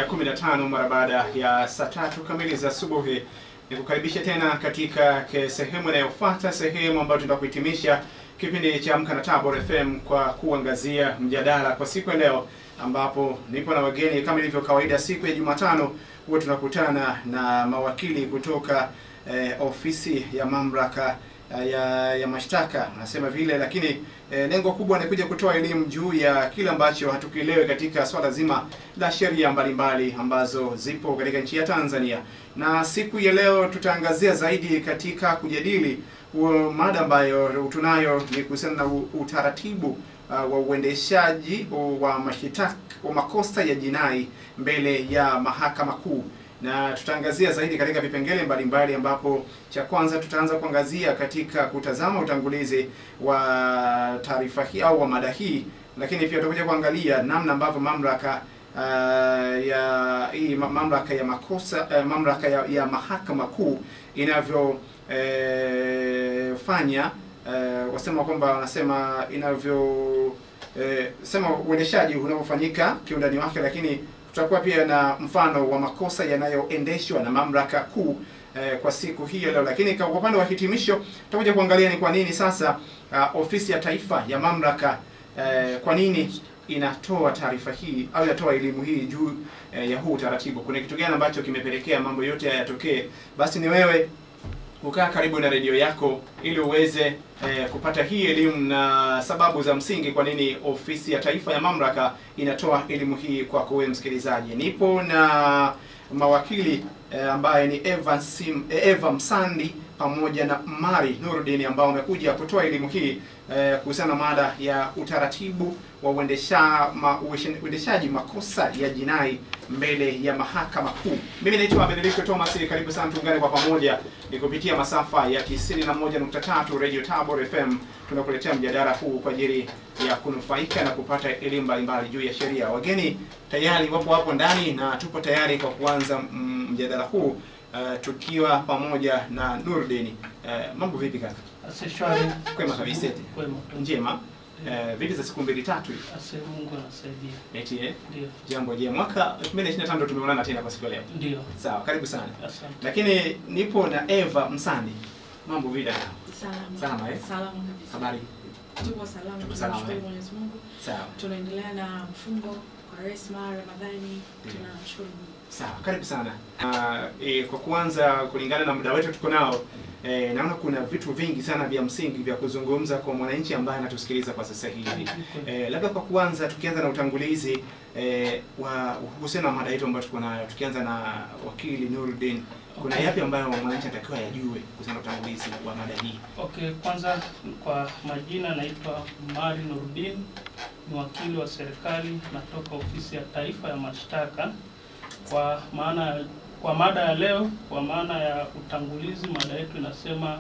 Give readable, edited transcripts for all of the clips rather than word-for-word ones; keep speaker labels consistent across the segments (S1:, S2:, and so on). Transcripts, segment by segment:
S1: ya 15 mara baada ya saa 3 kamili za asubuhi. Nikukaribisha tena katika sehemu inayofuata, sehemu ambayo tutakuhitimisha kipindi cha Amka na Tabora FM kwa kuangazia mjadala kwa siku ya leo, ambapo nipo na wageni kama ilivyo kawaida. Siku ya Jumatano huwa tunakutana na mawakili kutoka ofisi ya mamlaka ya mashtaka, nasema vile, lakini lengo kubwa ni kuja kutoa elimu juu ya kile ambacho hatukielewi katika swala zima la sheria mbalimbali ambazo zipo katika nchi ya Tanzania. Na siku ya leo tutaangazia zaidi katika kujadili mada ambayo tunayo ni kuhusiana na utaratibu wa uendeshaji wa mashtaka wa makosa ya jinai mbele ya Mahakama Kuu. Na tutaangazia zaidi katika vipengele mbalimbali, ambapo cha kwanza tutaanza kuangazia katika kutazama utangulizi wa taarifa hii au wa mada hii, lakini pia tutakuja kuangalia namna ambavyo mamlaka ya makosa ya Mahakama Kuu inavyo fanya wanasema sema uendeshaji unaofanyika kiundani wake, lakini tutakuwa pia na mfano wa makosa yanayoendeshwa na mamlaka kuu kwa siku hii leo. Lakini kwa upande wa hitimisho tutakuja kuangalia ni kwa nini sasa ofisi ya taifa ya mamlaka kwa nini inatoa taarifa hii au inatoa elimu hii juu ya huu taratibu. Kuna kitu gani ambacho kimepelekea mambo yote haya yatokee? Basi ni wewe kukaa karibu na redio yako ili uweze kupata hii elimu na sababu za msingi kwa nini ofisi ya taifa ya mamlaka inatoa elimu hii kwa wewe msikilizaji. Nipo na mawakili ambaye ni Eva Msandi pamoja na Mari Nurdin ambao wamekuja kutoa elimu hii kuhusiana na mada ya utaratibu wa uendeshaji makosa ya jinai mbele ya Mahakama Kuu. Mimi naitwa Benedict Thomas, karibu sana tuungane kwa pamoja ni kupitia masafa ya 91.3 Radio Tabora FM. Tunakuletea mjadala huu kwa ajili ya kunufaika na kupata elimu mbalimbali juu ya sheria. Wageni tayari wapo hapo ndani na tupo tayari kwa kuanza mjadala huu tukiwa pamoja na Nurdin. Mambo vipi kaka?
S2: Asante.
S1: Kwema kabisa.
S2: Kwema.
S1: Njema. Vipi za siku 2-3 hivi?
S2: Asante, Mungu anasaidia.
S1: Eti
S2: Ndio.
S1: Jambo je, mwaka 2025 tumeonana tena kwa siku leo.
S2: Ndio.
S1: Sawa, karibu sana.
S2: Asante.
S1: Lakini nipo na Eva Msandi. Mambo vipi?
S3: Salama.
S1: Salama
S3: Salama kabisa.
S1: Habari?
S3: Tupo salama. Tunashukuru Mwenyezi Mungu.
S1: Sawa.
S3: Tunaendelea na mfungo kwa Resma Ramadhani. Tunashukuru Mungu.
S1: Sawa, karibu sana. Kwa kuanza, kulingana na muda wetu tuko nao, naona kuna vitu vingi sana vya msingi vya kuzungumza kwa mwananchi ambaye anatusikiliza kwa sasa hivi. Labda kwa kuanza, tukianza na utangulizi wa kuhusiana na mada yetu ambayo tuko nayo, tukianza na wakili Nurdin, kuna yapi ambayo mwananchi anatakiwa yajue kuhusiana na utangulizi wa mada hii?
S2: Okay, kwanza kwa majina naitwa Mari Nurdin, ni wakili wa serikali, natoka ofisi ya taifa ya mashtaka. Kwa mada ya leo, kwa maana ya utangulizi, mada yetu inasema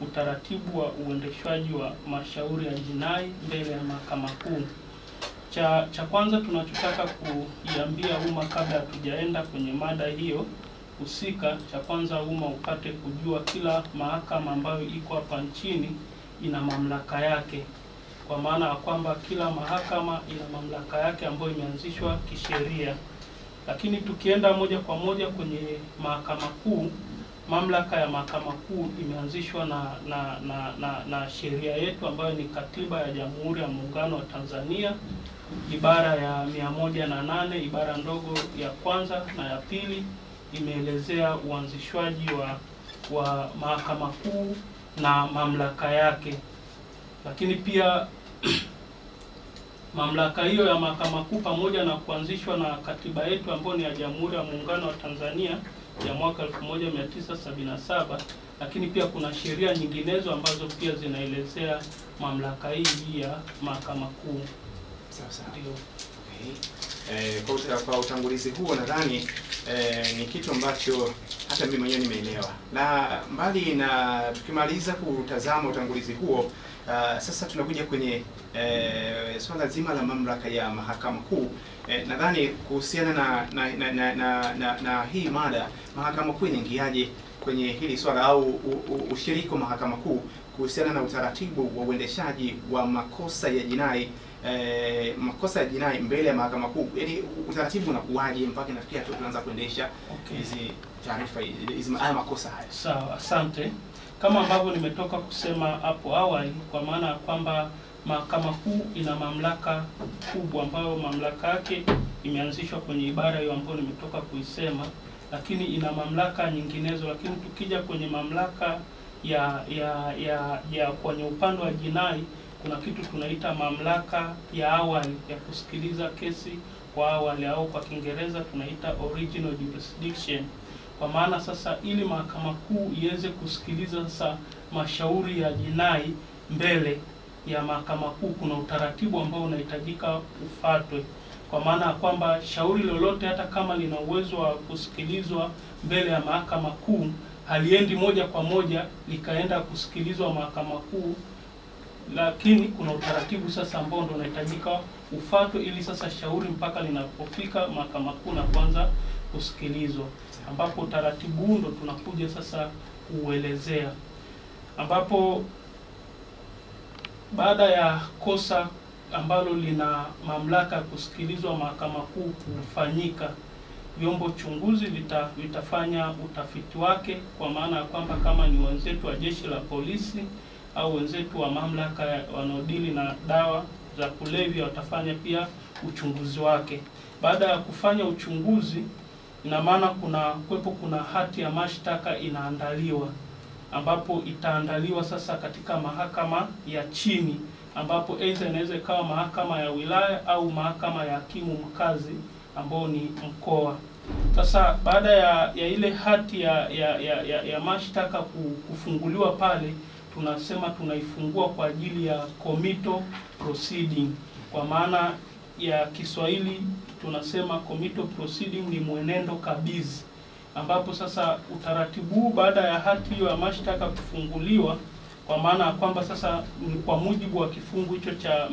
S2: utaratibu wa uendeshwaji wa mashauri ya jinai mbele ya Mahakama Kuu. Cha kwanza tunachotaka kuiambia umma kabla hatujaenda kwenye mada hiyo husika, cha kwanza umma upate kujua kila mahakama ambayo iko hapa nchini ina mamlaka yake. Kwa maana ya kwamba kila mahakama ina mamlaka yake ambayo imeanzishwa kisheria. Lakini tukienda moja kwa moja kwenye Mahakama Kuu, mamlaka ya Mahakama Kuu imeanzishwa na sheria yetu ambayo ni Katiba ya Jamhuri ya Muungano wa Tanzania, ibara ya 108 ibara ndogo ya kwanza na ya pili imeelezea uanzishwaji wa Mahakama Kuu na mamlaka yake. Lakini pia mamlaka hiyo ya Mahakama Kuu pamoja na kuanzishwa na katiba yetu ambayo ni ya Jamhuri ya Muungano wa Tanzania ya mwaka 1977, lakini pia kuna sheria nyinginezo ambazo pia zinaelezea mamlaka hii ya Mahakama Kuu.
S1: Sawa sawa.
S2: Ndio.
S1: Okay. Kwa utangulizi huo nadhani ni kitu ambacho hata mimi mwenyewe nimeelewa. Na mbali na tukimaliza kutazama utangulizi huo, sasa tunakuja kwenye swala zima la mamlaka ya Mahakama Kuu. Nadhani kuhusiana na hii mada, Mahakama Kuu inaingiaje kwenye hili swala au ushiriki wa Mahakama Kuu kuhusiana na utaratibu wa uendeshaji wa makosa ya jinai makosa ya jinai mbele ya mahakama kuu, yaani utaratibu unakuwaje mpaka inafikia hatua tunaanza kuendesha hizi taarifa hizi haya makosa haya?
S2: Sawa, asante. Kama ambavyo nimetoka kusema hapo awali, kwa maana ya kwamba mahakama kuu ina mamlaka kubwa ambayo mamlaka yake imeanzishwa kwenye ibara hiyo ambayo nimetoka kuisema, lakini ina mamlaka nyinginezo. Lakini tukija kwenye mamlaka ya kwenye upande wa jinai, kuna kitu tunaita mamlaka ya awali ya kusikiliza kesi kwa awali, au kwa Kiingereza tunaita original jurisdiction. Kwa maana sasa ili mahakama kuu iweze kusikiliza sasa mashauri ya jinai mbele ya mahakama kuu, kuna utaratibu ambao unahitajika ufuatwe. Kwa maana ya kwamba shauri lolote hata kama lina uwezo wa kusikilizwa mbele ya mahakama kuu, haliendi moja kwa moja likaenda kusikilizwa mahakama kuu, lakini kuna utaratibu sasa ambao ndio unahitajika ufuatwe ili sasa shauri mpaka linapofika mahakama kuu na kuanza kusikilizwa, ambapo utaratibu huu ndo tunakuja sasa kuuelezea, ambapo baada ya kosa ambalo lina mamlaka ya kusikilizwa mahakama kuu kufanyika, vyombo chunguzi vitafanya utafiti wake, kwa maana ya kwamba kama ni wenzetu wa jeshi la polisi au wenzetu wa mamlaka wanaodili na dawa za kulevya watafanya pia uchunguzi wake. Baada ya kufanya uchunguzi, ina maana kuna hati ya mashtaka inaandaliwa, ambapo itaandaliwa sasa katika mahakama ya chini, ambapo aidha inaweza ikawa mahakama ya wilaya au mahakama ya hakimu mkazi ambao ni mkoa. Sasa baada ya ile hati ya mashtaka kufunguliwa pale, tunasema tunaifungua kwa ajili ya committal proceeding. Kwa maana ya Kiswahili tunasema committal proceeding ni mwenendo kabizi, ambapo sasa utaratibu huu baada ya hati hiyo ya mashtaka kufunguliwa, kwa maana kwamba sasa kwa mujibu wa kifungu hicho cha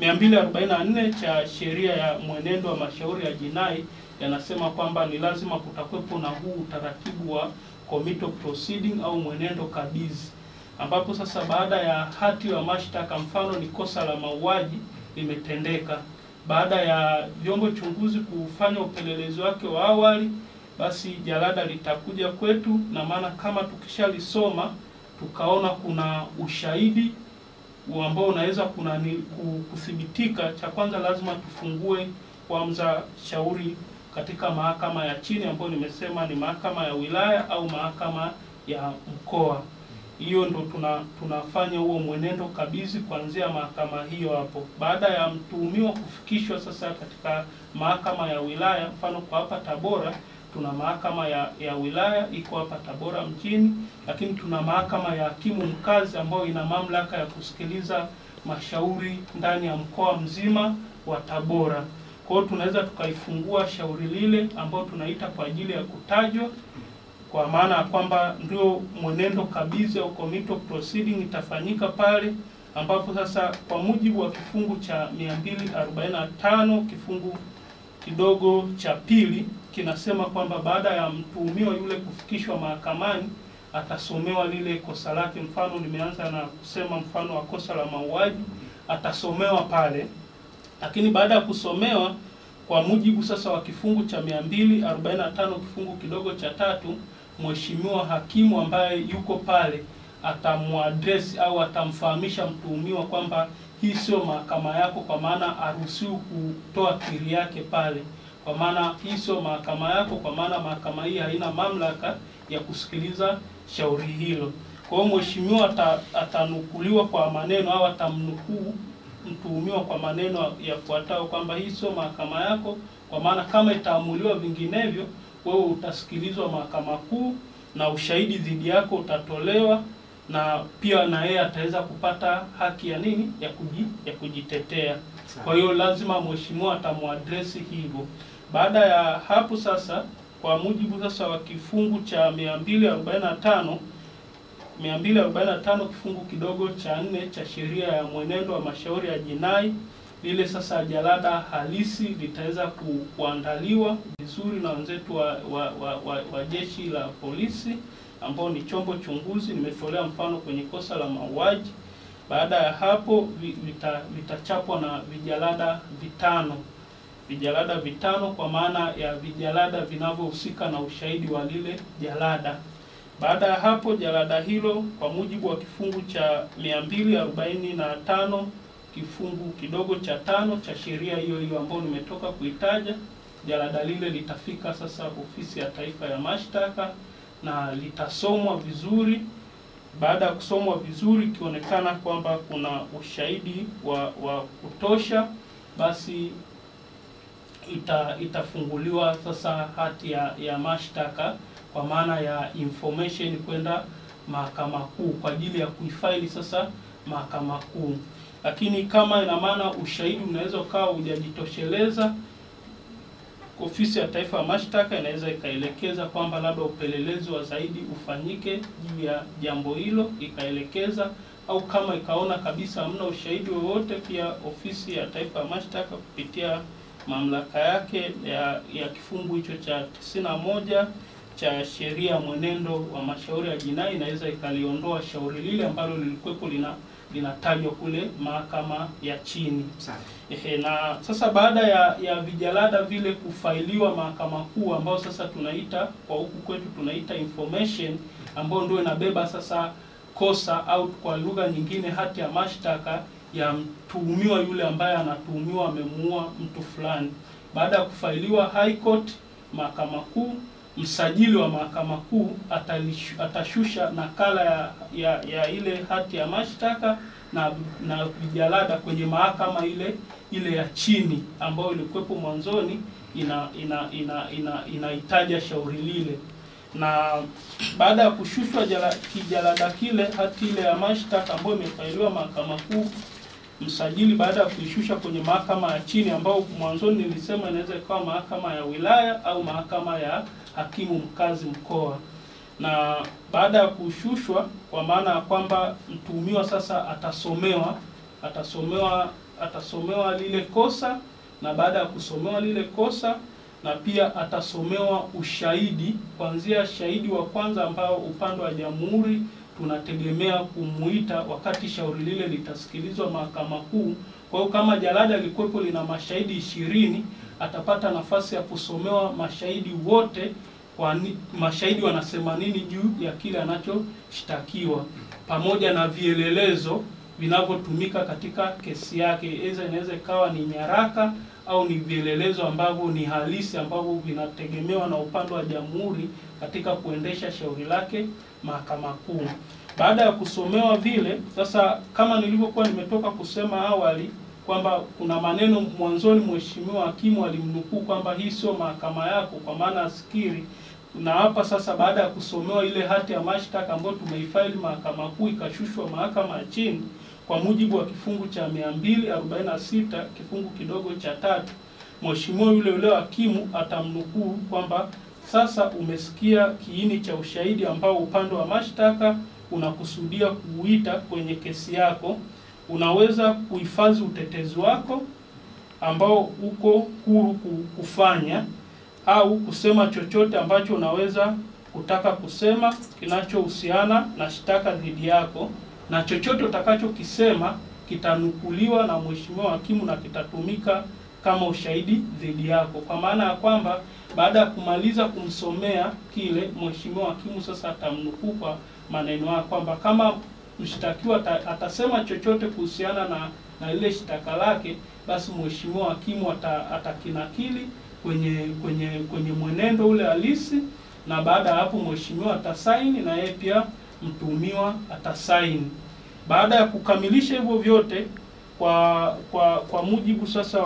S2: 244 cha sheria ya mwenendo wa mashauri ya jinai, yanasema kwamba ni lazima kutakuwepo na huu utaratibu wa committal proceeding au mwenendo kabizi, ambapo sasa baada ya hati ya mashtaka, mfano ni kosa la mauaji limetendeka, baada ya vyombo chunguzi kufanya upelelezi wake wa awali, basi jalada litakuja kwetu, na maana kama tukishalisoma tukaona kuna ushahidi ambao unaweza kuthibitika, cha kwanza lazima tufungue kwanza shauri katika mahakama ya chini ambayo nimesema ni mahakama ya wilaya au mahakama ya mkoa. Hiyo ndo tunafanya huo mwenendo kabizi kuanzia mahakama hiyo hapo. Baada ya mtuhumiwa kufikishwa sasa katika mahakama ya wilaya, mfano kwa hapa Tabora tuna mahakama ya wilaya iko hapa Tabora mjini, lakini tuna mahakama ya hakimu mkazi ambayo ina mamlaka ya kusikiliza mashauri ndani ya mkoa mzima wa Tabora. Kwa hiyo tunaweza tukaifungua shauri lile ambao tunaita kwa ajili ya kutajwa, kwa maana ya kwamba ndio mwenendo kabizi au committal proceeding itafanyika pale, ambapo sasa kwa mujibu wa kifungu cha 245 kifungu kidogo cha pili kinasema kwamba baada ya mtuhumiwa yule kufikishwa mahakamani atasomewa lile kosa lake. Mfano nimeanza na kusema mfano wa kosa la mauaji, atasomewa pale, lakini baada ya kusomewa kwa mujibu sasa wa kifungu cha 245 kifungu kidogo cha tatu, mheshimiwa hakimu ambaye yuko pale atamuaddress au atamfahamisha mtuhumiwa kwamba hii sio mahakama yako, kwa maana aruhusiwi kutoa kiri yake pale, kwa maana hii sio mahakama yako, kwa maana mahakama hii haina mamlaka ya kusikiliza shauri hilo. Kwa hiyo mheshimiwa atanukuliwa kwa maneno au atamnukuu mtuhumiwa kwa maneno yafuatayo kwamba hii sio mahakama yako, kwa maana kama itaamuliwa vinginevyo wewe utasikilizwa mahakama kuu na ushahidi dhidi yako utatolewa, na pia na yeye ataweza kupata haki ya nini ya kujitetea. Kwa hiyo lazima mheshimiwa atamuaddress hivyo. Baada ya hapo sasa, kwa mujibu sasa wa kifungu cha 245 kifungu kidogo cha 4 cha sheria ya mwenendo wa mashauri ya jinai, lile sasa jalada halisi litaweza kuandaliwa vizuri na wenzetu wa jeshi la polisi ambao ni chombo chunguzi. Nimetolea mfano kwenye kosa la mauaji, Baada ya hapo vitachapwa na vijalada vitano kwa maana ya vijalada vinavyohusika na ushahidi wa lile jalada. Baada ya hapo jalada hilo kwa mujibu wa kifungu cha 245 kifungu kidogo cha 5 cha sheria hiyo hiyo ambayo nimetoka kuitaja, jalada lile litafika sasa Ofisi ya Taifa ya Mashtaka na litasomwa vizuri. Baada ya kusomwa vizuri, ikionekana kwamba kuna ushahidi wa kutosha, basi itafunguliwa sasa hati ya mashtaka kwa maana ya information kwenda Mahakama Kuu kwa ajili ya kuifaili sasa Mahakama Kuu. Lakini kama ina maana ushahidi unaweza ukawa hujajitosheleza, Ofisi ya Taifa ya Mashtaka inaweza ikaelekeza kwamba labda upelelezi wa zaidi ufanyike juu ya jambo hilo, ikaelekeza, au kama ikaona kabisa hamna ushahidi wowote, pia Ofisi ya Taifa ya Mashtaka kupitia mamlaka yake ya kifungu hicho cha 91 cha sheria ya mwenendo wa mashauri ya jinai inaweza ikaliondoa shauri lile ambalo lilikuwepo linatajwa kule mahakama ya chini. Na sasa baada ya vijalada vile kufailiwa Mahakama Kuu, ambao sasa tunaita kwa huku kwetu tunaita information, ambao ndio inabeba sasa kosa au kwa lugha nyingine hati ya mashtaka ya mtuhumiwa yule ambaye anatuhumiwa amemuua mtu fulani. Baada ya kufailiwa High Court, Mahakama Kuu, msajili wa Mahakama Kuu atashusha nakala ya ile hati ya mashtaka na vijalada kwenye mahakama ile ya chini ambayo ilikuwepo mwanzoni inaitaja shauri lile. Na baada ya kushushwa kijalada kile, hati ile ya mashtaka ambayo imefailiwa Mahakama Kuu, msajili baada ya kuishusha kwenye mahakama ya chini ambao mwanzoni nilisema inaweza ikawa mahakama ya wilaya au mahakama ya hakimu mkazi mkoa, na baada ya kushushwa kwa maana ya kwamba mtuhumiwa sasa atasomewa lile kosa, na baada ya kusomewa lile kosa na pia atasomewa ushahidi, kuanzia shahidi wa kwanza ambao upande wa jamhuri tunategemea kumuita wakati shauri lile litasikilizwa Mahakama Kuu. Kwa hiyo kama jalada lilikuwepo lina mashahidi 20, atapata nafasi ya kusomewa mashahidi wote, mashahidi wanasema nini juu ya kile anachoshtakiwa, pamoja na vielelezo vinavyotumika katika kesi yake. Inaweza ikawa ni nyaraka au ni vielelezo ambavyo ni halisi ambavyo vinategemewa na upande wa jamhuri katika kuendesha shauri lake Mahakama Kuu. Baada ya kusomewa vile, sasa kama nilivyokuwa nimetoka kusema awali kwamba kuna maneno mwanzoni mheshimiwa hakimu alimnukuu kwamba hii sio mahakama yako, kwa maana asikiri. Na hapa sasa baada ya kusomewa ile hati ya mashtaka ambayo tumeifaili Mahakama Kuu ikashushwa mahakama ya chini, kwa mujibu wa kifungu cha 246 kifungu kidogo cha 3, mheshimiwa yule hakimu atamnukuu kwamba sasa umesikia kiini cha ushahidi ambao upande wa mashtaka unakusudia kuuita kwenye kesi yako. Unaweza kuhifadhi utetezi wako ambao uko huru kufanya, au kusema chochote ambacho unaweza kutaka kusema kinachohusiana na shtaka dhidi yako, na chochote utakachokisema kitanukuliwa na mheshimiwa hakimu na kitatumika kama ushahidi dhidi yako. Kwa maana ya kwamba baada ya kumaliza kumsomea kile, mheshimiwa hakimu sasa atamnukuu kwa maneno ya kwamba kama mshtakiwa atasema chochote kuhusiana na ile shtaka lake, basi mheshimiwa hakimu atakinakili kwenye mwenendo ule halisi, na baada ya hapo mheshimiwa atasaini na yeye pia mtuhumiwa atasaini. Baada ya kukamilisha hivyo vyote kwa mujibu sasa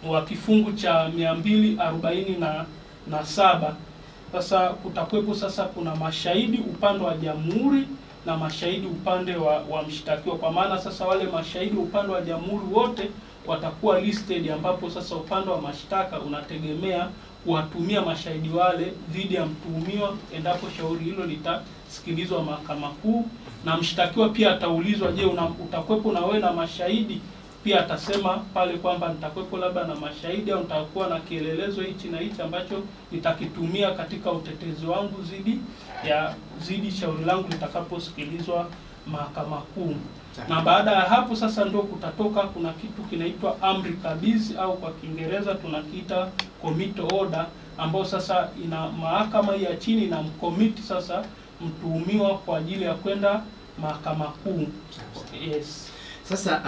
S2: wa kifungu cha 247, sasa kutakuwepo sasa kuna mashahidi upande wa jamhuri na mashahidi upande wa mshtakiwa. Kwa maana sasa wale mashahidi upande wa jamhuri wote watakuwa listed, ambapo sasa upande wa mashtaka unategemea kuwatumia mashahidi wale dhidi ya mtuhumiwa endapo shauri hilo litasikilizwa Mahakama Kuu. Na mshtakiwa pia ataulizwa, je, utakuwepo na wewe na mashahidi? Pia atasema pale kwamba nitakuwepo labda na mashahidi, au nitakuwa na kielelezo hichi na hichi ambacho nitakitumia katika utetezi wangu zidi shauri langu litakaposikilizwa Mahakama Kuu. Na baada ya hapo sasa ndio kutatoka kuna kitu kinaitwa amri kabizi au kwa Kiingereza tunakiita commit order, ambao sasa ina mahakama ya chini na mkomiti sasa mtuhumiwa kwa ajili ya kwenda Mahakama Kuu. Yes.
S1: Sasa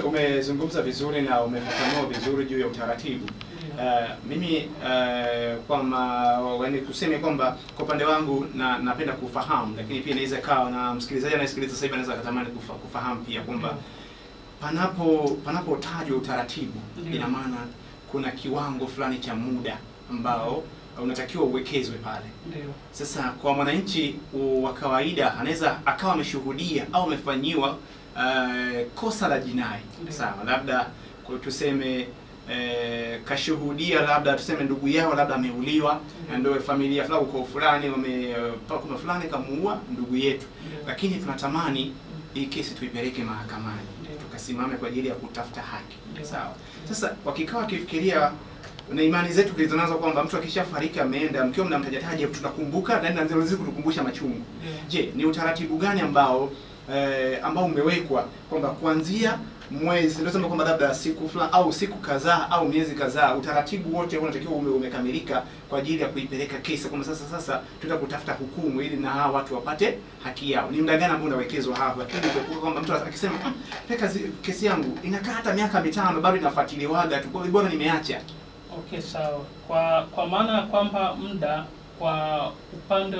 S1: umezungumza vizuri na umefafanua vizuri juu ya utaratibu. Mimi kwamba tuseme kwamba kwa upande wangu napenda kufahamu, lakini pia inaweza kawa na msikilizaji anayesikiliza sasa hivi anaweza kutamani kufahamu pia kwamba panapotajwa utaratibu, ina maana kuna kiwango fulani cha muda ambao unatakiwa uwekezwe pale. Sasa kwa mwananchi wa kawaida anaweza akawa ameshuhudia au amefanyiwa kosa la jinai, sawa, labda kwa tuseme kashuhudia, labda tuseme ndugu yao labda ameuliwa, ndio familia fulani uko fulani kuna fulani kamuua ndugu yetu, lakini tunatamani hii kesi tuipeleke mahakamani, tukasimame kwa ajili ya kutafuta haki, sawa. Sasa wakikaa wakifikiria na imani zetu tulizonazo kwamba mtu akishafariki ameenda, mkiwa mnamtajataje tunakumbuka na ndio kutukumbusha machungu. Je, ni utaratibu gani ambao umewekwa kwamba kuanzia mwezi ndio sema kwamba labda siku fulani au siku kadhaa au miezi kadhaa utaratibu wote unatakiwa umekamilika kwa ajili ya kuipeleka kesi kwamba sasa tuta kutafuta hukumu ili na hawa watu wapate haki yao? Ni muda gani ambao unawekezwa hapa? Lakini kwamba mtu akisema kesi yangu inakaa hata miaka 5 bado inafuatiliwaga tu, kwa hiyo bora nimeacha.
S2: Okay, sawa. Kwa maana ya kwamba muda kwa upande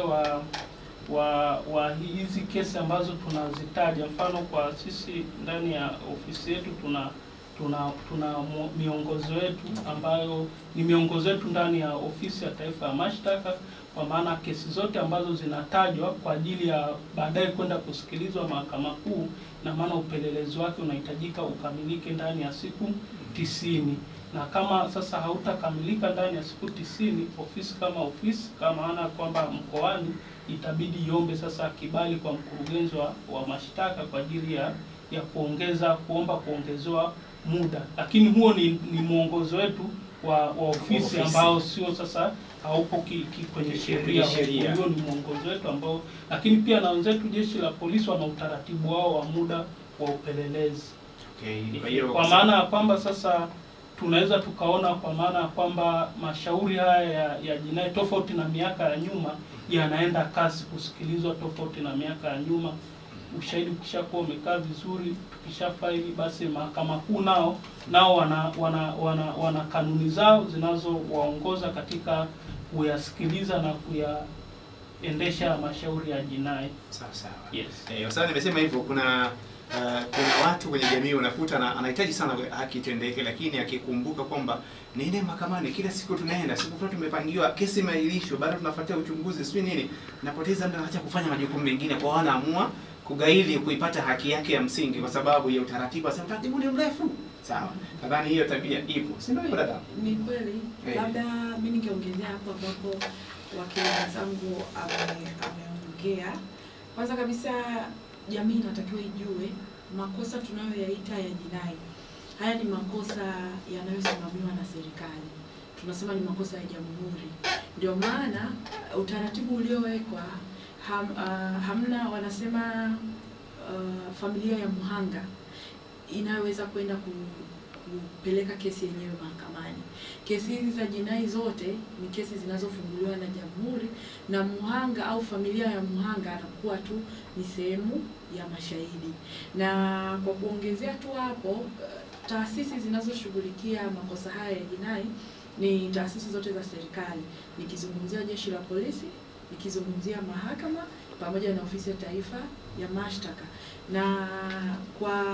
S2: wa hizi kesi ambazo tunazitaja, mfano kwa sisi ndani ya ofisi yetu tuna miongozo yetu ambayo ni miongozo yetu ndani ya Ofisi ya Taifa ya Mashtaka, kwa maana kesi zote ambazo zinatajwa kwa ajili ya baadaye kwenda kusikilizwa Mahakama Kuu, na maana upelelezi wake unahitajika ukamilike ndani ya siku 90. Na kama sasa hautakamilika ndani ya siku 90, ofisi kama maana kwamba mkoani itabidi iombe sasa kibali kwa mkurugenzi wa mashtaka kwa ajili ya kuomba kuongezewa muda. Lakini huo ni mwongozo wetu wa ofisi ambao sio sasa haupo kwenye sheria. Huo ni mwongozo wetu ambao, lakini pia na wenzetu Jeshi la Polisi wana utaratibu wao wa muda wa upelelezi. Kwa maana ya kwamba sasa tunaweza tukaona kwa maana ya kwamba mashauri haya ya jinai tofauti na miaka ya nyuma yanaenda kasi kusikilizwa tofauti na miaka ya nyuma. Ushahidi ukishakuwa umekaa vizuri, tukishafaili, basi Mahakama Kuu nao wana kanuni zao zinazowaongoza katika kuyasikiliza na kuyaendesha mashauri ya jinai.
S1: Sawa sawa.
S2: Yes.
S1: Sasa nimesema hivyo, kuna watu kwenye jamii unakuta anahitaji sana haki itendeke, lakini akikumbuka kwamba nene mahakamani kila siku tunaenda, siku fulani tumepangiwa kesi mahirisho, bado tunafuatia uchunguzi sio nini, napoteza muda hata kufanya majukumu mengine, kwa wanaamua kugaili kuipata haki yake ya msingi kwa sababu ya utaratibu. Sasa utaratibu ni mrefu. Sawa. Nadhani hiyo tabia ipo. Si ndio dada?
S3: Ni kweli. Labda mimi ningeongezea hapo ambapo wakili zangu ameongea. Kwanza kabisa jamii inatakiwa ijue makosa tunayoyaita ya jinai, haya ni makosa yanayosimamiwa na serikali. Tunasema ni makosa ya jamhuri. Ndio maana utaratibu uliowekwa hamna, wanasema familia ya mhanga inaweza kwenda kupeleka kesi yenyewe mahakamani. Kesi hizi za jinai zote ni kesi zinazofunguliwa na jamhuri, na mhanga au familia ya mhanga anakuwa tu ni sehemu ya mashahidi. Na kwa kuongezea tu hapo, taasisi zinazoshughulikia makosa haya ya jinai ni taasisi zote za serikali. Nikizungumzia Jeshi la Polisi, nikizungumzia mahakama pamoja na Ofisi ya Taifa ya Mashtaka. Na kwa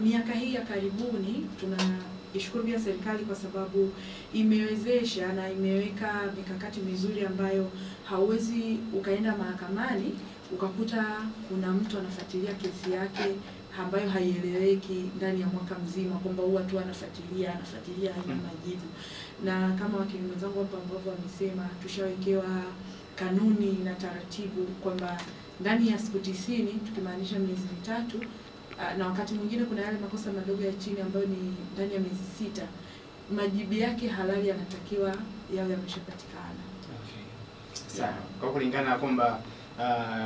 S3: miaka hii ya karibuni tunaishukuru pia serikali kwa sababu imewezesha na imeweka mikakati mizuri ambayo hauwezi ukaenda mahakamani ukakuta kuna mtu anafuatilia kesi yake ambayo haieleweki ndani ya mwaka mzima, kwamba huwa tu anafuatilia haina majibu. Na kama wakili wenzangu hapa ambao wamesema, tushawekewa kanuni na taratibu kwamba ndani ya siku 90, tukimaanisha miezi 3, na wakati mwingine kuna yale makosa madogo ya chini ambayo ni ndani ya miezi 6, majibu yake halali yanatakiwa yawe yameshapatikana.
S1: Okay. Sawa. Kwa kulingana kwamba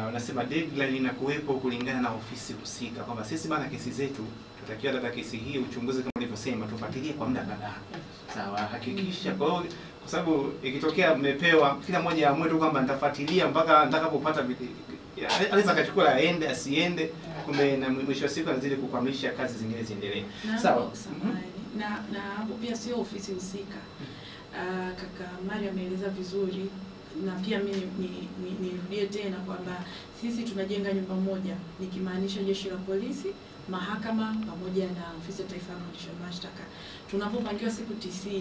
S1: wanasema deadline inakuwepo kulingana na ofisi husika, kwamba sisi bana kesi zetu tutakiwa data kesi hii uchunguzi kama nilivyosema tufuatilie kwa muda kadhaa. Sawa, hakikisha kwa sababu ikitokea mmepewa kila mmoja amue tu kwamba nitafuatilia mpaka nitakapopata, anaweza akachukua aende asiende, kumbe na mwisho wa siku anazidi kukwamisha kazi zingine ziendelee. Sawa.
S3: Na hapo pia sio ofisi husika. Kaka Mari ameeleza vizuri, na pia mimi nirudie tena kwamba sisi tunajenga nyumba moja, nikimaanisha jeshi la polisi, mahakama pamoja na ofisi ya taifa ya mwendesha mashtaka. Tunapopangiwa siku 90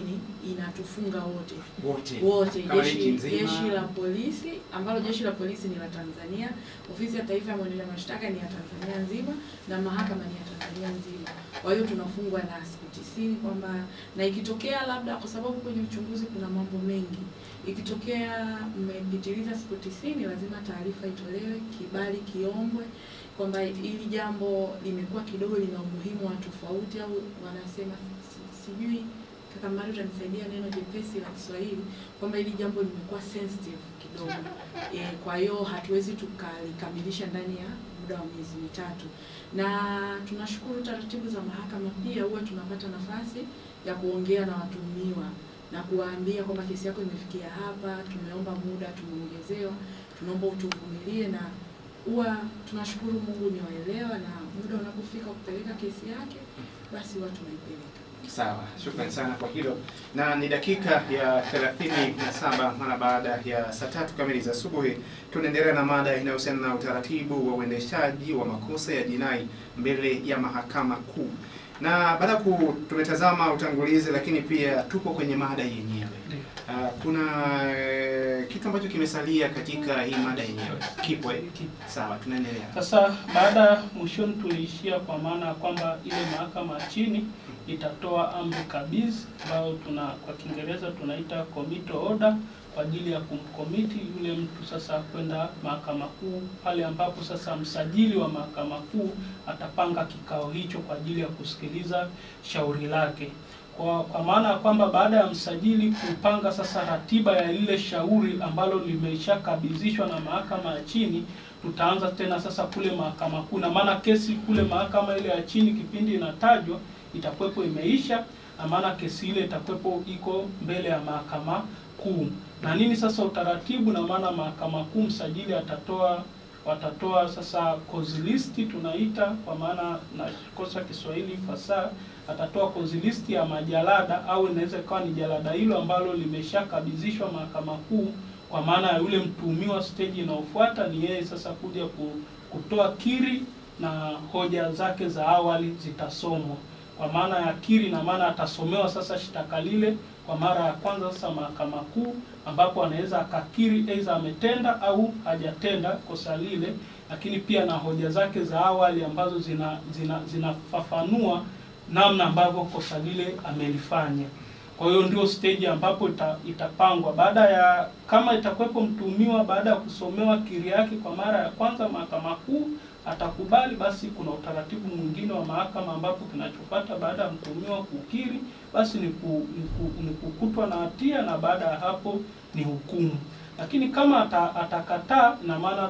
S3: inatufunga wote jeshi la polisi, ambalo jeshi la polisi ni la Tanzania, ofisi ya taifa ya mwendesha mashtaka ni ya Tanzania nzima, na mahakama ni ya Tanzania nzima. Kwa hiyo tunafungwa na siku 90, kwamba na ikitokea labda, kwa sababu kwenye uchunguzi kuna mambo mengi, ikitokea mmepitiliza siku 90 lazima taarifa itolewe, kibali kiombwe, kwamba hili jambo limekuwa kidogo lina umuhimu wa tofauti, au wanasema sijui kaka Mari utanisaidia neno jepesi la Kiswahili, kwamba hili jambo limekuwa sensitive kidogo. Kwa hiyo hatuwezi tukalikamilisha ndani ya muda wa miezi mitatu. Na tunashukuru taratibu za mahakama pia huwa tunapata nafasi ya kuongea na watuhumiwa na kuwaambia kwamba kesi yako imefikia hapa, tumeomba muda, tumeongezewa, tunaomba utuvumilie, na huwa tunashukuru Mungu ni waelewa, na muda unapofika kupeleka kesi yake basi watu wanaipeleka.
S1: Sawa, shukrani sana kwa hilo. Na ni dakika ya 37 mara baada ya saa 3 kamili za asubuhi. Tunaendelea na mada inayohusiana na utaratibu wa uendeshaji wa makosa ya jinai mbele ya mahakama kuu. Na baada tumetazama utangulizi, lakini pia tupo kwenye mada yenyewe. Kuna kitu ambacho kimesalia katika hii mada yenyewe. Kipo sawa, tunaendelea.
S2: Sasa baada mwishoni tuliishia kwa maana ya kwamba ile mahakama chini itatoa amri kabidhi ambayo kwa Kiingereza tunaita committal order kwa ajili ya kumkomiti yule mtu sasa kwenda mahakama kuu, pale ambapo sasa msajili wa mahakama kuu atapanga kikao hicho kwa ajili ya kusikiliza shauri lake. Kwa maana ya kwamba baada ya msajili kupanga sasa ratiba ya ile shauri ambalo limeshakabidhishwa na mahakama ya chini, tutaanza tena sasa kule mahakama kuu, na maana kesi kule mahakama ile ya chini kipindi inatajwa itakuwepo imeisha, na maana kesi ile itakuwepo iko mbele ya mahakama kuu. Na nini sasa utaratibu? Na maana mahakama kuu msajili watatoa sasa cause list tunaita, kwa maana na kosa Kiswahili fasaha, atatoa cause list ya majalada, au inaweza ikawa ni jalada hilo ambalo limeshakabidhishwa mahakama kuu, kwa maana ya yule mtuhumiwa stage inayofuata ni yeye sasa kuja kutoa kiri na hoja zake za awali zitasomwa. Kwa maana ya kiri, na maana atasomewa sasa shtaka lile kwa mara ya kwanza sasa mahakama kuu, ambapo anaweza akakiri aidha ametenda au hajatenda kosa lile, lakini pia na hoja zake za awali ambazo zinafafanua namna ambavyo kosa lile amelifanya. Kwa hiyo ndio stage ambapo itapangwa. Baada ya kama itakuwepo mtuhumiwa, baada ya kusomewa kiri yake kwa mara ya kwanza mahakama kuu atakubali, basi kuna utaratibu mwingine wa mahakama ambapo kinachofuata baada ya mtuhumiwa kukiri basi ni kukutwa na hatia, na baada ya hapo ni hukumu. Lakini kama atakataa, na maana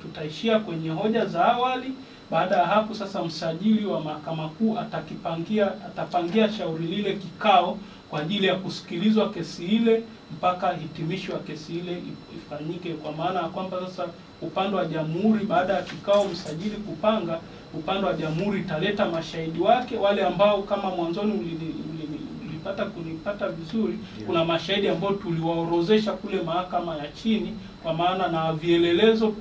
S2: tutaishia kwenye hoja za awali. Baada ya hapo sasa msajili wa mahakama kuu atapangia shauri lile kikao kwa ajili ya kusikilizwa kesi ile mpaka hitimisho wa kesi ile ifanyike. Kwa maana ya kwamba sasa upande wa jamhuri, baada ya kikao msajili kupanga, upande wa jamhuri italeta mashahidi wake, wale ambao kama mwanzoni ulipata kunipata vizuri, kuna mashahidi ambao tuliwaorozesha kule mahakama ya chini, kwa maana na vielelezo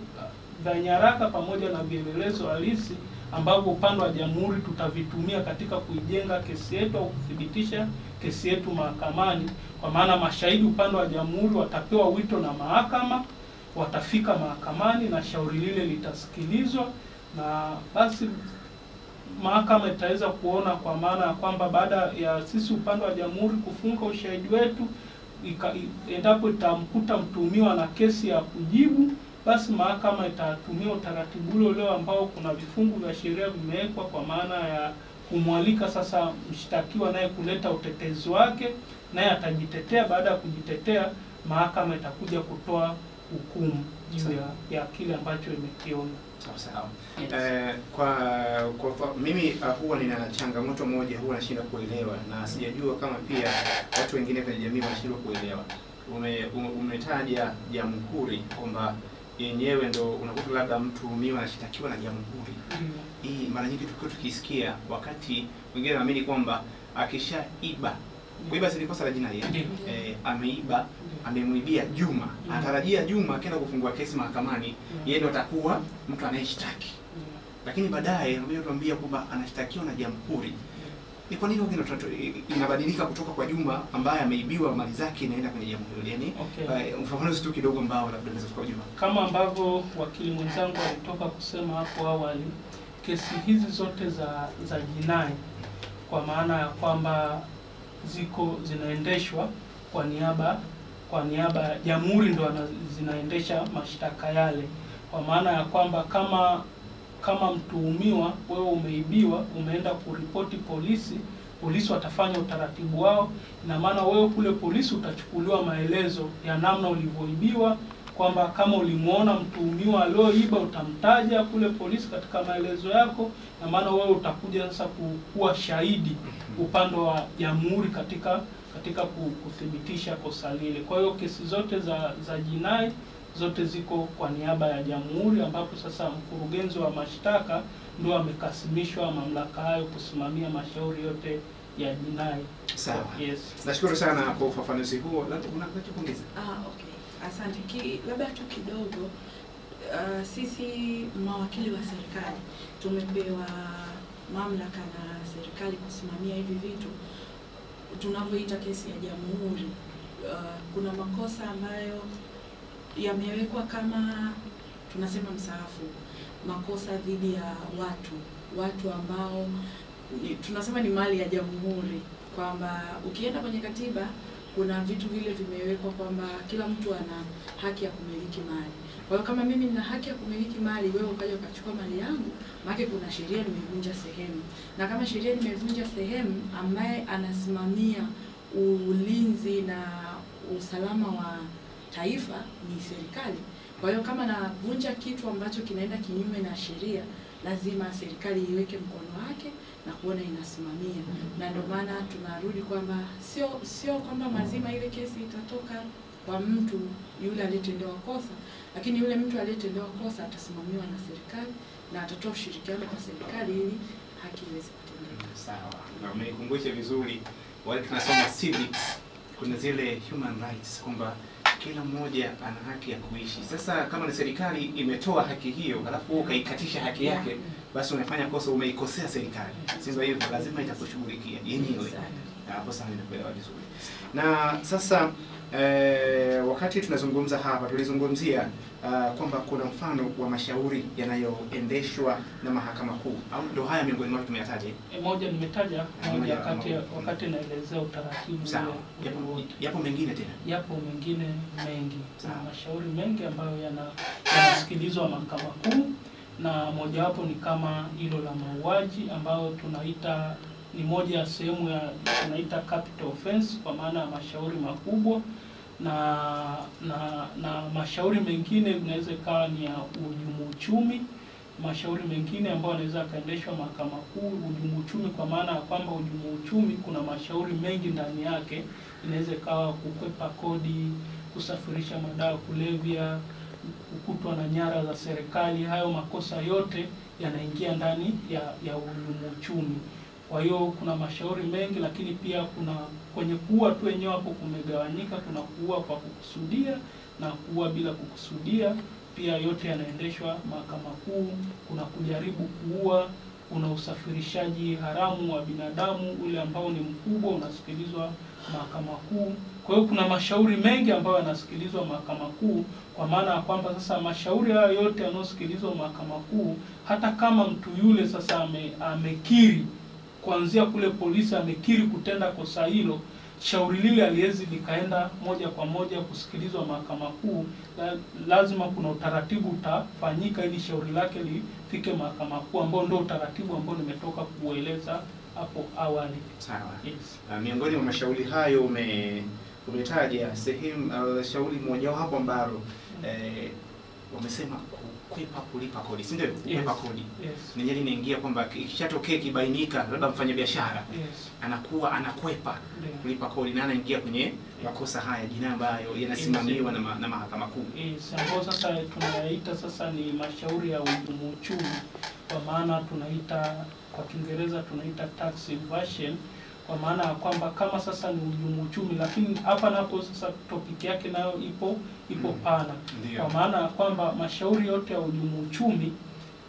S2: vya nyaraka pamoja na vielelezo halisi ambavyo upande wa jamhuri tutavitumia katika kuijenga kesi yetu au kuthibitisha kesi yetu mahakamani. Kwa maana mashahidi upande wa jamhuri watapewa wito na mahakama, watafika mahakamani na shauri lile litasikilizwa, na basi mahakama itaweza kuona, kwa maana ya kwamba baada ya sisi upande wa jamhuri kufunga ushahidi wetu, endapo itamkuta mtuhumiwa na kesi ya kujibu, basi mahakama itatumia utaratibu ule ambao kuna vifungu vya sheria vimewekwa, kwa maana ya kumwalika sasa mshtakiwa naye kuleta utetezi wake, naye atajitetea. Baada ya kujitetea, mahakama itakuja kutoa hukumu. juu ya kile ambacho imekiona.
S1: Sawa.
S2: Yes.
S1: Kwa mimi huwa nina changamoto moja, huwa nashinda kuelewa na sijajua kama pia watu wengine kwenye jamii wanashindwa kuelewa. Umetaja jamhuri kwamba yenyewe ndo unakuta labda mtuhumiwa anashitakiwa na jamhuri. Hii mara nyingi tukisikia wakati wengine naamini kwamba akishaiba, kuiba si kosa la jinai, ameiba, amemwibia Juma, anatarajia Juma akienda kufungua kesi mahakamani yeye ndo atakuwa mtu anayeshtaki, lakini baadaye anakuja kutuambia kwamba anashtakiwa na jamhuri. Ni kwa nini inabadilika kutoka kwa Juma ambaye ameibiwa mali zake inaenda kwenye jamhuri? Yani ufafanuzi tu kidogo ambao labda unaweza kujua.
S2: Kama ambavyo wakili mwenzangu alitoka kusema hapo awali, kesi hizi zote za jinai, kwa maana ya kwamba zinaendeshwa kwa niaba ya jamhuri, ndo zinaendesha mashtaka yale, kwa maana ya kwamba kama mtuhumiwa wewe umeibiwa, umeenda kuripoti polisi watafanya utaratibu wao. Ina maana wewe kule polisi utachukuliwa maelezo ya namna ulivyoibiwa, kwamba kama ulimuona mtuhumiwa alioiba utamtaja kule polisi katika maelezo yako, na maana wewe utakuja sasa kuwa shahidi upande wa jamhuri katika kuthibitisha kosa lile. Kwa hiyo kesi zote za jinai zote ziko kwa niaba ya jamhuri, ambapo sasa mkurugenzi wa mashtaka ndio amekasimishwa mamlaka hayo kusimamia mashauri yote ya jinai.
S1: Sawa.
S2: Yes.
S1: Nashukuru sana kwa ufafanuzi huo. Labda unataka kuongeza?
S3: Okay. Asante. Labda tu kidogo, sisi mawakili wa serikali tumepewa mamlaka na serikali kusimamia hivi vitu tunavyoita kesi ya jamhuri. Kuna makosa ambayo yamewekwa kama tunasema msaafu, makosa dhidi ya watu ambao tunasema ni mali ya jamhuri, kwamba ukienda kwenye katiba kuna vitu vile vimewekwa kwamba kila mtu ana haki ya kumiliki mali. Kwa hiyo kama mimi nina haki ya kumiliki mali, wewe ukaja ukachukua mali yangu, maana kuna sheria nimevunja sehemu. Na kama sheria nimevunja sehemu, ambaye anasimamia ulinzi na usalama wa taifa ni serikali. Kwa hiyo kama navunja kitu ambacho kinaenda kinyume na sheria, lazima serikali iweke mkono wake na kuona inasimamia. Na ndio maana tunarudi kwamba sio kwamba mazima ile kesi itatoka kwa mtu yule aliyetendewa kosa, lakini yule mtu aliyetendewa kosa atasimamiwa na serikali na atatoa ushirikiano kwa serikali ili haki iweze kutendeka.
S1: Sawa. Na umenikumbusha vizuri wale tunasoma civics, kuna zile human rights kwamba kila mmoja ana haki ya kuishi. Sasa kama ni serikali imetoa haki hiyo, alafu ukaikatisha haki yake, basi unafanya kosa, umeikosea serikali. Sivyo hivyo, lazima itakushughulikia yenyewe. Hapo sana ninakuelewa vizuri. Na sasa wakati tunazungumza hapa tulizungumzia kwamba kuna mfano wa mashauri yanayoendeshwa na mahakama kuu, au ndio haya miongoni mwa tumeyataja?
S2: Moja nimetaja moja wakati naelezea utaratibu.
S1: Sawa. Yapo mengine tena? Yapo
S2: mengine mengi. Kuna mashauri mengi ambayo yanasikilizwa mahakama kuu, na mojawapo ni kama hilo la mauaji ambayo tunaita ni moja ya sehemu ya tunaita capital offense, kwa maana ya mashauri makubwa, na mashauri mengine inaweza ikawa ni ya uhujumu uchumi. Mashauri mengine ambayo yanaweza kaendeshwa mahakama kuu, uhujumu uchumi, kwa maana ya kwamba uhujumu uchumi kuna mashauri mengi ndani yake. Inaweza ikawa kukwepa kodi, kusafirisha madawa kulevya, kukutwa na nyara za serikali. Hayo makosa yote yanaingia ndani ya uhujumu uchumi. Kwa hiyo kuna mashauri mengi, lakini pia kuna kwenye kuua tu wenyewe hapo kumegawanyika. Kuna kuua kwa kukusudia na kuua bila kukusudia, pia yote yanaendeshwa mahakama kuu. Kuna kujaribu kuua, kuna usafirishaji haramu wa binadamu ule ambao ni mkubwa, unasikilizwa mahakama kuu. Kwa hiyo kuna mashauri mengi ambayo yanasikilizwa mahakama kuu, kwa maana ya kwamba sasa mashauri haya yote yanayosikilizwa mahakama kuu, hata kama mtu yule sasa amekiri kuanzia kule polisi amekiri kutenda kosa hilo, shauri lile aliwezi likaenda moja kwa moja kusikilizwa mahakama kuu. Lazima kuna utaratibu utafanyika ili shauri lake lifike mahakama kuu, ambao ndio utaratibu ambao nimetoka kueleza hapo awali.
S1: Sawa.
S2: Yes.
S1: Miongoni mwa mashauri hayo umetaja sehemu shauri moja hapo ambalo wamesema kukwepa kulipa kodi, si ndio? Kukwepa kodi.
S2: Yes.
S1: Ni inaingia kwamba ikishatokea kibainika labda mfanyabiashara anakuwa anakwepa kulipa kodi na anaingia kwenye makosa haya jinai ambayo yanasimamiwa na mahakama kuu.
S2: Ambayo sasa tunayaita sasa ni mashauri ya uhujumu uchumi, kwa maana tunaita kwa Kiingereza tunaita tax evasion, kwa maana ya kwamba kama sasa ni uhujumu uchumi, lakini hapa napo sasa topic yake nayo ipo pana. Kwa maana ya kwamba mashauri yote ya uhujumu uchumi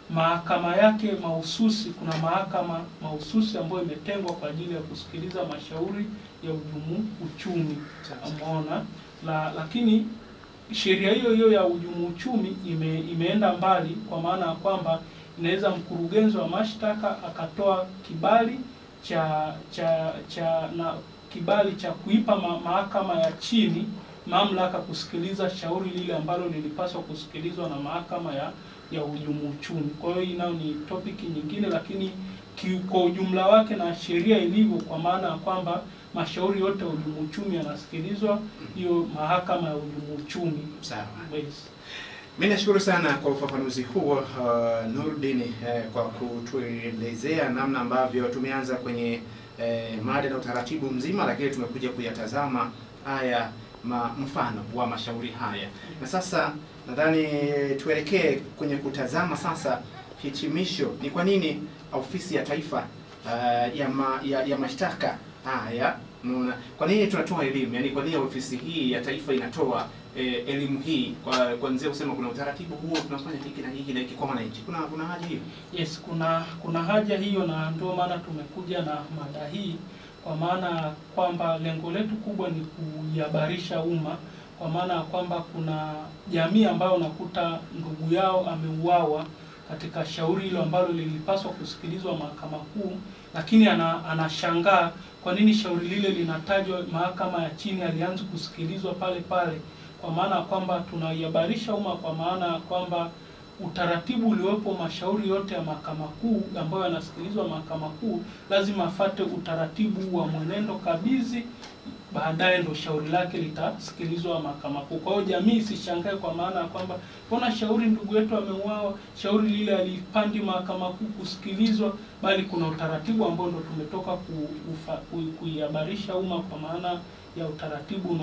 S2: mahakama yake mahususi, kuna mahakama mahususi ambayo imetengwa kwa ajili ya kusikiliza mashauri ya uhujumu uchumi. Umeona? Lakini sheria hiyo ya uhujumu uchumi imeenda mbali, kwa maana ya kwamba inaweza mkurugenzi wa mashtaka akatoa kibali kibali cha kuipa mahakama ya chini mamlaka kusikiliza shauri lile ambalo lilipaswa kusikilizwa na mahakama ya uhujumu uchumi. Kwa hiyo hii nayo ni topic nyingine, lakini kwa ujumla wake na sheria ilivyo, kwa maana ya kwamba mashauri yote ya uhujumu uchumi yanasikilizwa hiyo mahakama ya uhujumu uchumi.
S1: Sawa.
S2: Yes.
S1: Mimi nashukuru sana kwa ufafanuzi huo Nurdin, kwa kutuelezea namna ambavyo tumeanza kwenye mada na utaratibu mzima, lakini tumekuja kuyatazama haya mfano wa mashauri haya. Na sasa nadhani tuelekee kwenye kutazama sasa hitimisho. Ni kwa nini ofisi ya taifa ya mashtaka haya, kwa nini tunatoa elimu? Yaani kwa nini ofisi hii ya taifa inatoa elimu hii kuanzia kusema kuna utaratibu huo tunafanya hiki na hiki na hiki kwa wananchi? Kuna haja hiyo?
S2: Yes, kuna haja hiyo, na ndio maana tumekuja na mada hii, kwa maana kwamba lengo letu kubwa ni kuhabarisha umma, kwa maana kwamba kuna jamii ambayo unakuta ndugu yao ameuawa katika shauri hilo ambalo lilipaswa kusikilizwa mahakama kuu, lakini anashangaa kwa nini shauri lile linatajwa mahakama ya chini alianza kusikilizwa pale pale. Kwa maana kwamba tunaihabarisha umma, kwa maana kwamba utaratibu uliopo mashauri yote ya mahakama kuu ambayo yanasikilizwa mahakama kuu lazima afate utaratibu wa mwenendo kabizi, baadaye ndo shauri lake litasikilizwa mahakama kuu. Kwa hiyo jamii isishangae, kwa maana kwamba mbona shauri ndugu yetu ameuawa, shauri lile alipandi mahakama kuu kusikilizwa, bali kuna utaratibu ambao ndo tumetoka kuihabarisha umma, kwa maana ya utaratibu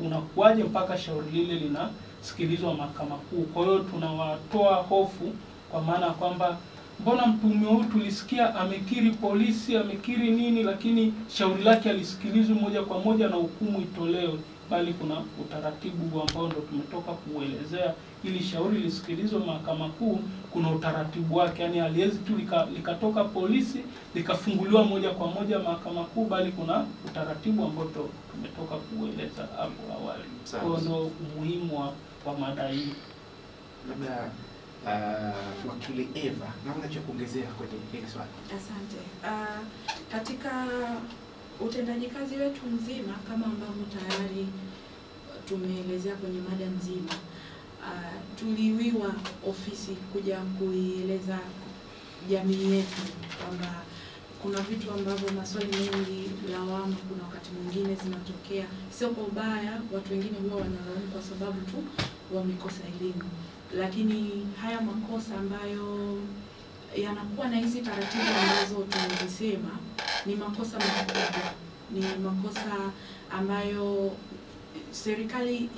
S2: unakuaje mpaka shauri lile linasikilizwa mahakama kuu. Kwa hiyo tunawatoa hofu, kwa maana kwamba mbona mtuhumiwa huyu tulisikia amekiri polisi, amekiri nini, lakini shauri lake alisikilizwa moja kwa moja na hukumu itolewe, bali kuna utaratibu ambao ndo tumetoka kuelezea. Ili shauri lisikilizwe mahakama kuu kuna utaratibu wake, yani haliwezi tu likatoka polisi likafunguliwa moja kwa moja mahakama kuu, bali kuna utaratibu ambao tumetoka kueleza hapo awali. Kwa hiyo umuhimu wa mada hii.
S1: Labda wakili Eva, na unacho kuongezea kwenye hili swali?
S3: Asante. Katika utendaji kazi wetu mzima, kama ambavyo tayari tumeelezea kwenye mada nzima, tuliwiwa ofisi kuja kuieleza jamii yetu kwamba kuna vitu ambavyo maswali mengi, lawama kuna wakati mwingine zinatokea, sio kwa ubaya, watu wengine huwa wanalaumu kwa sababu tu wamekosa elimu, lakini haya makosa ambayo yanakuwa na hizi taratibu ambazo tunazisema ni makosa makubwa, ni makosa ambayo serikali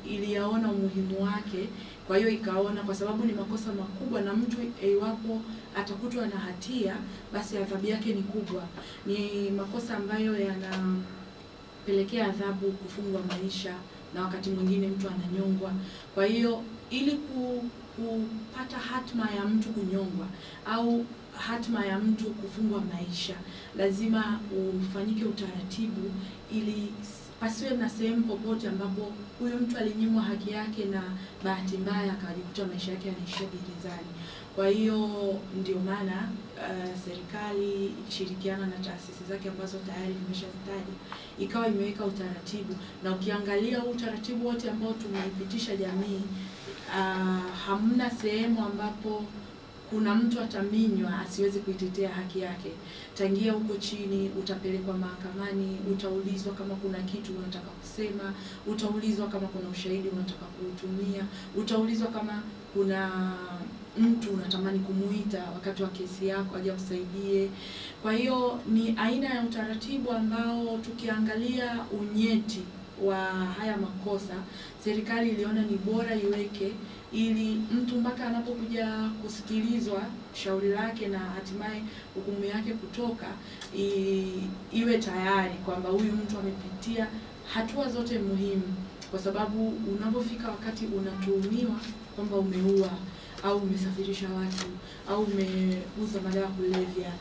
S3: iliyaona umuhimu wake, kwa hiyo ikaona kwa sababu ni makosa makubwa na mtu iwapo atakutwa na hatia basi adhabu yake ni kubwa, ni makosa ambayo yanapelekea adhabu kufungwa maisha na wakati mwingine mtu ananyongwa. Kwa hiyo ili kupata hatma ya mtu kunyongwa au hatma ya mtu kufungwa maisha, lazima ufanyike utaratibu ili pasiwe na sehemu popote ambapo huyo mtu alinyimwa haki yake na bahati mbaya akajikuta maisha yake yanaishia gerezani. Kwa hiyo ndio maana serikali ikishirikiana na taasisi zake ambazo tayari nimeshazitaja ikawa imeweka utaratibu, na ukiangalia utaratibu wote ambao tumeipitisha jamii, hamna sehemu ambapo kuna mtu ataminywa asiwezi kuitetea haki yake. Tangia huko chini, utapelekwa mahakamani, utaulizwa kama kuna kitu unataka kusema, utaulizwa kama kuna ushahidi unataka kuutumia, utaulizwa kama kuna mtu unatamani kumuita wakati wa kesi yako aje kusaidie. Kwa hiyo ni aina ya utaratibu ambao tukiangalia unyeti wa haya makosa, serikali iliona ni bora iweke ili mtu mpaka anapokuja kusikilizwa shauri lake na hatimaye hukumu yake kutoka, iwe tayari kwamba huyu mtu amepitia hatua zote muhimu, kwa sababu unapofika wakati unatuhumiwa kwamba umeua au umesafirisha watu au umeuza madawa ya kulevya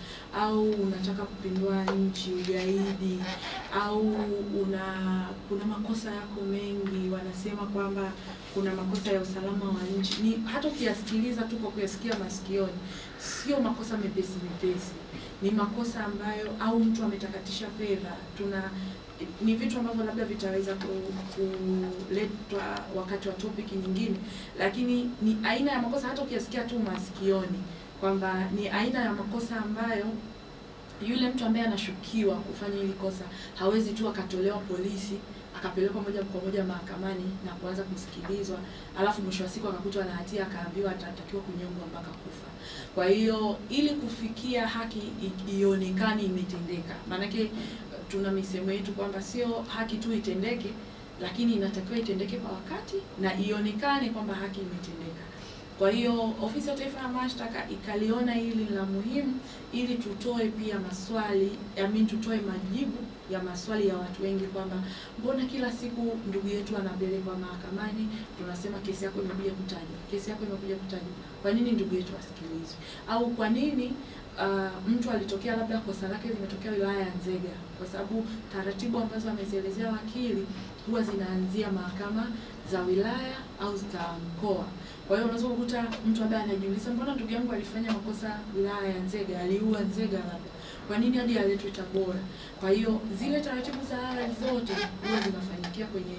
S3: au unataka kupindua nchi, ugaidi, au kuna makosa yako mengi, wanasema kwamba kuna makosa ya usalama wa nchi. Ni hata ukiyasikiliza tu kwa kuyasikia masikioni, sio makosa mepesi, ni makosa ambayo, au mtu ametakatisha fedha, ni vitu ambavyo labda vitaweza kuletwa wakati wa topic nyingine, lakini ni aina ya makosa hata ukiyasikia tu masikioni kwamba ni aina ya makosa ambayo yule mtu ambaye anashukiwa kufanya hili kosa hawezi tu akatolewa polisi akapelekwa moja kwa moja mahakamani na kuanza kusikilizwa, alafu mwisho wa siku akakutwa na hatia akaambiwa atatakiwa kunyongwa mpaka kufa. Kwa hiyo ili kufikia haki ionekane imetendeka, maanake tuna misemo yetu kwamba sio haki tu itendeke, lakini inatakiwa itendeke kwa wakati na ionekane kwamba haki imetendeka. Kwa hiyo Ofisi ya Taifa ya Mashtaka ikaliona hili la muhimu ili tutoe pia maswali, tutoe majibu ya maswali ya watu wengi kwamba mbona kila siku ndugu yetu anapelekwa mahakamani, tunasema kesi yako imekuja kutajwa, kesi yako imekuja kutajwa. Kwa nini ndugu yetu asikilizwe? Au kwa nini mtu alitokea labda kosa lake limetokea wilaya ya Nzega, kwa sababu taratibu ambazo amezielezea wakili huwa zinaanzia mahakama za wilaya au za mkoa. Kwa hiyo unaweza kukuta mtu ambaye anajiuliza mbona ndugu yangu alifanya makosa wilaya ya Nzega, aliua Nzega labda, kwa nini hadi aletwe Tabora? Kwa hiyo zile taratibu za awali zote huwa zinafanyikia kwenye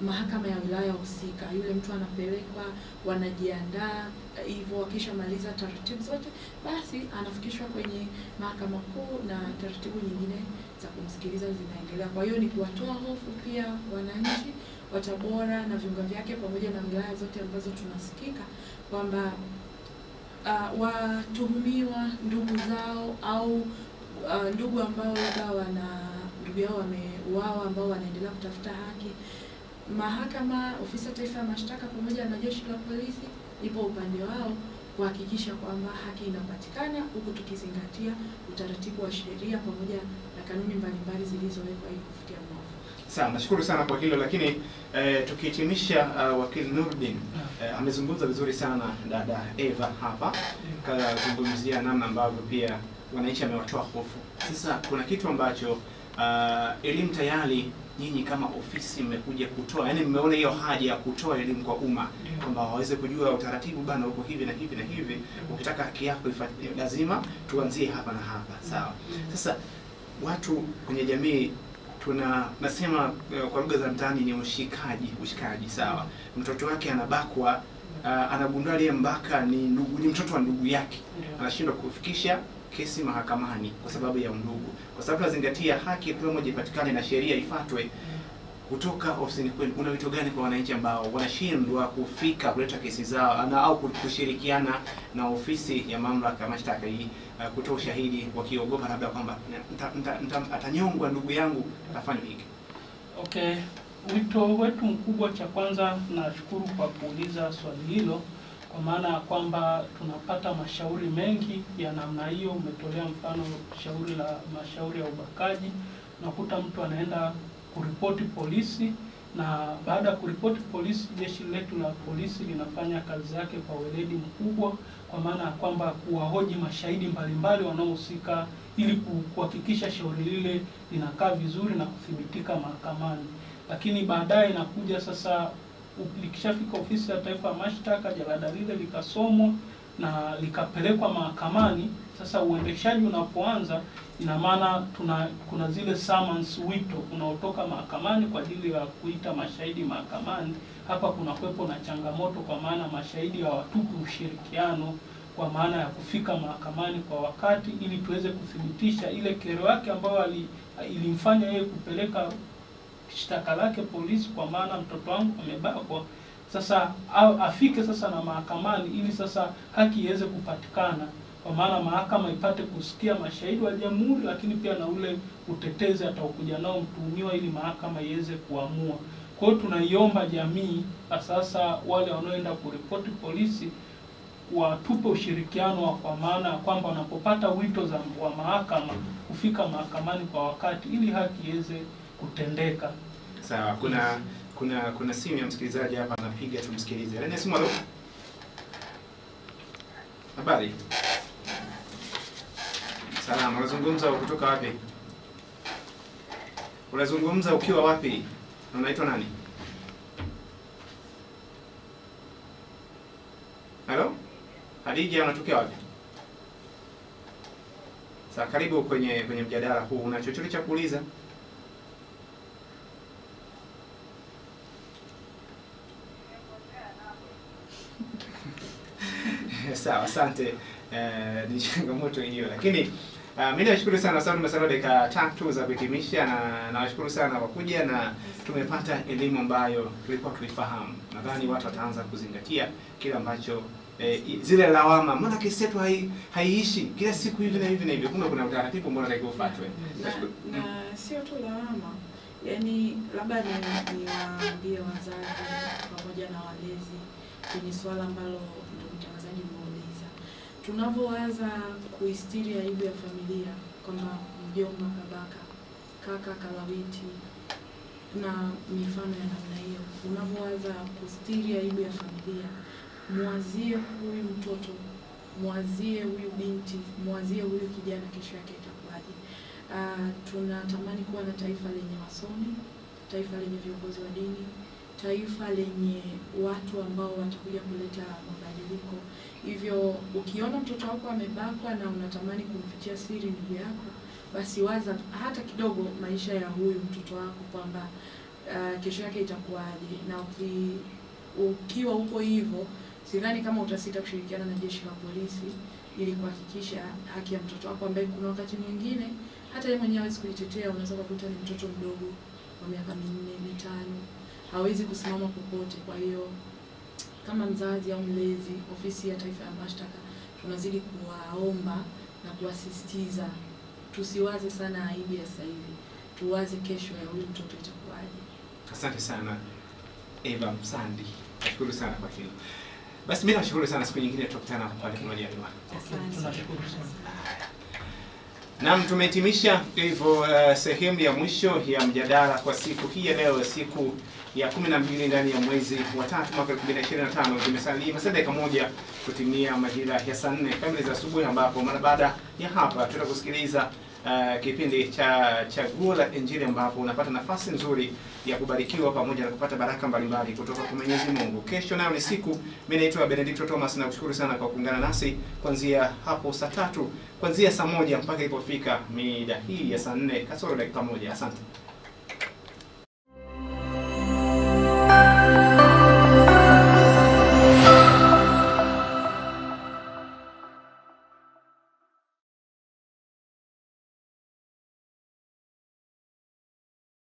S3: mahakama ya wilaya husika. Yule mtu anapelekwa, wanajiandaa hivyo, wakishamaliza taratibu zote basi anafikishwa kwenye mahakama kuu na taratibu nyingine za kumsikiliza zinaendelea. Kwa hiyo ni kuwatoa hofu pia wananchi wa Tabora na viunga vyake pamoja na wilaya zote ambazo tunasikika kwamba watuhumiwa, ndugu zao au ndugu ambao labda ndugu yao wameuawa ambao wanaendelea kutafuta haki, mahakama, Ofisi ya Taifa ya Mashtaka pamoja na jeshi la polisi ipo upande wao kuhakikisha kwamba haki inapatikana, huku tukizingatia utaratibu wa sheria pamoja na kanuni mbalimbali zilizowekwa ili kufikia mwafaka.
S1: Sawa, nashukuru sana kwa hilo, lakini tukihitimisha, wakili Nurdin amezungumza vizuri sana dada Eva hapa, kazungumzia namna ambavyo pia wananchi amewatoa hofu. Sasa kuna kitu ambacho elimu tayari nyinyi kama ofisi mmekuja kutoa, yani mmeona hiyo haja ya kutoa elimu kwa umma kwamba waweze kujua utaratibu bana uko hivi na hivi na hivi, ukitaka haki yako lazima tuanzie hapa na hapa. Sawa. Sasa watu kwenye jamii nasema kwa lugha za mtaani ni ushikaji. Sawa. Mtoto wake anabakwa, anagundua ile mbaka ni mtoto wa ndugu yake, anashindwa kufikisha kesi mahakamani kwa sababu ya undugu, kwa sababu tunazingatia haki kila mmoja ipatikane na sheria ifuatwe. Kutoka ofisini kwenu, una wito gani kwa wananchi ambao wanashindwa kufika kuleta kesi zao au kushirikiana na ofisi ya mamlaka mashtaka hii kutoa ushahidi, wakiogopa labda kwamba atanyongwa ndugu yangu, atafanywa hiki?
S2: Okay, wito wetu mkubwa, cha kwanza nashukuru kwa kuuliza swali hilo, kwa maana ya kwamba tunapata mashauri mengi ya namna hiyo. Umetolea mfano mashauri ya ubakaji, unakuta mtu anaenda kuripoti polisi, na baada ya kuripoti polisi, jeshi letu la polisi linafanya kazi yake kwa weledi mkubwa, kwa maana ya kwamba kuwahoji mashahidi mbalimbali wanaohusika ili kuhakikisha shauri lile linakaa vizuri na kuthibitika mahakamani. Lakini baadaye inakuja sasa, likishafika Ofisi ya Taifa ya Mashtaka, jalada lile likasomwa na likapelekwa mahakamani. Sasa uendeshaji unapoanza, ina maana kuna zile summons, wito unaotoka mahakamani kwa ajili ya kuita mashahidi mahakamani. Hapa kuna kuwepo na changamoto, kwa maana mashahidi hawatupi ushirikiano kwa maana ya kufika mahakamani kwa wakati, ili tuweze kuthibitisha ile kero yake ambayo ilimfanya yeye kupeleka shtaka lake polisi, kwa maana mtoto wangu amebakwa. Sasa afike sasa na mahakamani, ili sasa haki iweze kupatikana, kwa maana mahakama ipate kusikia mashahidi wa jamhuri, lakini pia na ule utetezi atakuja nao mtuhumiwa, ili mahakama iweze kuamua. Kwa hiyo tunaiomba jamii, sasa wale wanaoenda kuripoti polisi, watupe ushirikiano kwa maana ya kwamba wanapopata wito wa mahakama kufika mahakamani kwa wakati, ili haki iweze kutendeka.
S1: Sawa, kuna simu ya msikilizaji hapa anapiga, tumsikilize. Nani simu? Halo. Habari? Salama, unazungumza kutoka wapi? Unazungumza ukiwa wapi? Unaitwa nani? Halo? Hadija, unatokea wapi? Sasa karibu kwenye mjadala huu. Una chochote cha kuuliza? Sawa, asante. Ni changamoto hiyo, lakini mimi nashukuru sana sababu tumesema dakika 3 za kuhitimisha, na nawashukuru sana kwa kuja, na tumepata elimu ambayo tulikuwa tuifahamu. Nadhani watu wataanza kuzingatia kile ambacho zile lawama, mbona kesi yetu haiishi kila siku hivi na hivi na hivi, kumbe kuna utaratibu mbona unatakiwa ufuatwe.
S3: Na sio tu lawama, yani labda niwaambie wazazi pamoja na walezi kwenye swala ambalo ndio mtangazaji umeuliza. Tunavyoanza kuistiri aibu ya familia, kwamba mjomba kabaka, kaka kalawiti na mifano ya namna hiyo, unavyoanza kustiri aibu ya familia, mwazie huyu mtoto, mwazie huyu binti, mwazie huyu kijana, kesho yake itakuwaje. Tunatamani kuwa na taifa lenye wasomi, taifa lenye viongozi wa dini, taifa lenye watu ambao watakuja kuleta mabadiliko. Hivyo ukiona mtoto wako amebakwa na unatamani kumfichia siri ndugu yako, basi waza hata kidogo maisha ya huyu mtoto wako, kwamba kesho yake itakuwaje. Na ukiwa uko hivyo, sidhani kama utasita kushirikiana na jeshi la polisi ili kuhakikisha haki ya mtoto wako, ambaye kuna wakati mwingine hata yeye mwenyewe hawezi kujitetea. Unaweza kukuta ni mtoto mdogo wa miaka 4, 5, hawezi kusimama popote. Kwa hiyo kama mzazi au mlezi, ofisi ya taifa ya mashtaka tunazidi kuwaomba na kuwasisitiza, tusiwaze sana aibu ya sasa hivi, tuwaze kesho ya huyu mtoto itakuwaje.
S1: Asante sana Eva Msandi, nashukuru sana kwa hilo. Basi mimi nashukuru sana, siku nyingine tutakutana pale pamoja.
S2: Tunashukuru sana.
S1: Naam, tumehitimisha hivyo sehemu ya mwisho ya mjadala kwa siku hii ya leo, siku ya 12 ndani ya mwezi wa 3 mwaka 2025. Zimesalia dakika moja kutimia majira ya saa 4 kamili za asubuhi, ambapo mara baada ya hapa tutakusikiliza kipindi cha Chaguo la Injili, ambapo unapata nafasi nzuri ya kubarikiwa pamoja na kupata baraka mbalimbali kutoka kwa Mwenyezi Mungu. Kesho nayo ni siku. Mimi naitwa Benedicto Thomas, na kushukuru sana kwa kuungana nasi kuanzia hapo saa 3, kuanzia saa 1 mpaka ilipofika mida hii ya saa 4 kasoro dakika 1. Asante.